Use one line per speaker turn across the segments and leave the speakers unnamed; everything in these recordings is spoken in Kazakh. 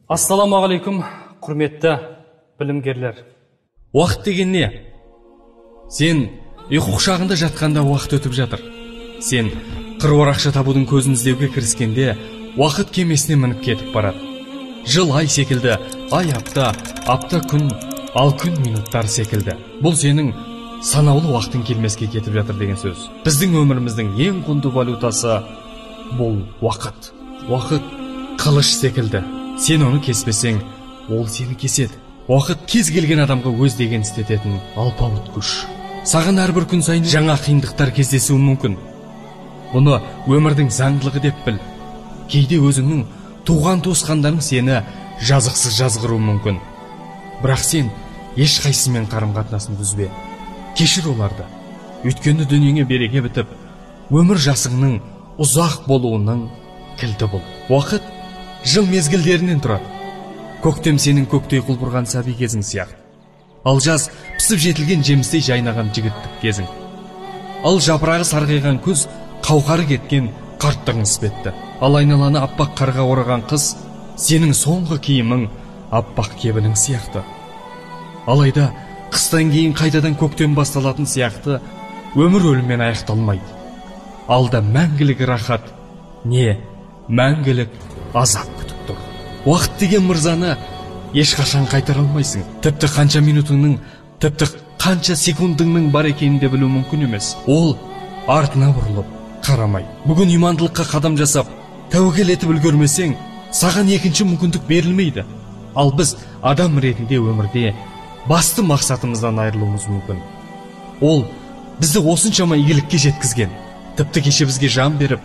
Ассаламағалейкум, құрметті білімгерлер.
Уақыт деген не? Сен ұйқы құшағында жатқанда уақыт өтіп жатыр. Сен қыруар ақша табудың көзін іздеуге кіріскенде уақыт кемесіне мініп кетіп барады. Жыл ай секілді, ай апта күн, ал күн минуттар секілді. Бұл сенің санаулы уақытың келмеске кетіп жатыр деген сөз. Біздің өміріміздің ең құнды валютасы бұл уақыт. Уақыт қылыш секілді. Сен оны кеспесең, ол сені кеседі. Уақыт кез келген адамға өз деген істететін алпауыт күш. Саған әрбір күн сайын жаңа қиындықтар кездесуі мүмкін. Бұны өмірдің заңдылығы деп біл. Кейде өзіңнің туған туысқандарың сені жазықсыз жазғыруы мүмкін. Бірақ сен ешқайсымен қарым-қатынасын үзбе. Кешір оларды. Өйткені дүниеңе береке бітіп, өмір жасыңның ұзақ болуының кілті бұл. Уақыт жыл мезгілдерінен тұрады. Көктем сенің көктей құлпырған сәби кезің сияқты. Ал жаз пісіп жетілген жемістей жайнаған жігіттік кезің. Ал жапырағы сарғайған күз қауқары кеткен қарттығың іспетті. Ал айналаны аппақ қарға ораған қыз сенің соңғы киімің аппақ кебінің сияқты. Алайда қыстан кейін қайтадан көктем басталатын сияқты өмір өліммен аяқталмайды. Алда мәңгілік рахат не мәңгілік азап күтіп тұр. Уақыт деген мырзаны ешқашан қайтара алмайсың. Тіпті қанша минутыңның, тіпті қанша секундыңның бар екенін де білу мүмкін емес. Ол артына бұрылып қарамай. Бүгін имандылыққа қадам жасап, тәуекел етіп үлгермесең, саған екінші мүмкіндік берілмейді. Ал біз адам ретінде өмірде басты мақсатымыздан айырылуымыз мүмкін. Ол бізді осыншама игілікке жеткізген. Тіпті кеше бізге жан беріп,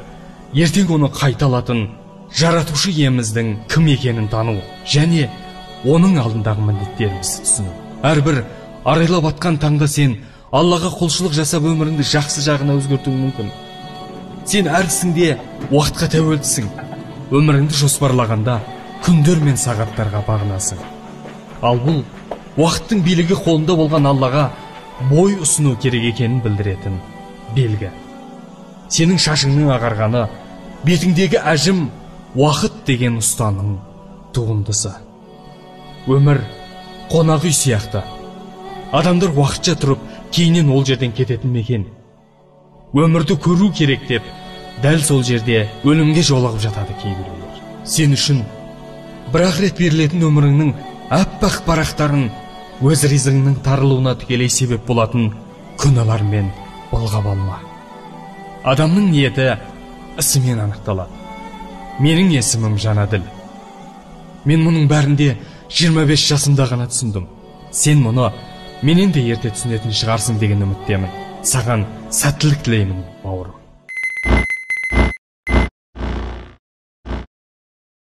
ертең оны қайта алатын жаратушы иеміздің кім екенін тану және оның алдындағы міндеттерімізді түсіну. Әрбір арайлап атқан таңда сен Аллаға құлшылық жасап өміріңді жақсы жағына өзгертуің мүмкін. Сен әр ісіңде уақытқа тәуелдісің. Өміріңді жоспарлағанда күндер мен сағаттарға бағынасың. Ал бұл уақыттың билігі қолында болған Аллаға бой ұсыну керек екенін білдіретін белгі. Сенің шашыңның ағарғаны, бетіңдегі әжім уақыт деген ұстаның туындысы. Өмір қонақ үй сияқты. Адамдар уақытша тұрып, кейіннен ол жерден кететін мекен. Өмірді көру керек деп, дәл сол жерде өлімге жолығып жатады кейбіреулер. Сен үшін бір-ақ рет берілетін өміріңнің аппақ парақтарын өз ризығыңның тарылуына тікелей себеп болатын күнәлармен былғап алма. Адамның ниеті ісімен анықталады. Менің есімім Жанаділ. Мен мұның бәрінде 25 жасымда ғана түсіндім. Сен мұны менен де ерте түсінетін шығарсың деген үміттемін. Саған сәттілік тілеймін, бауырым.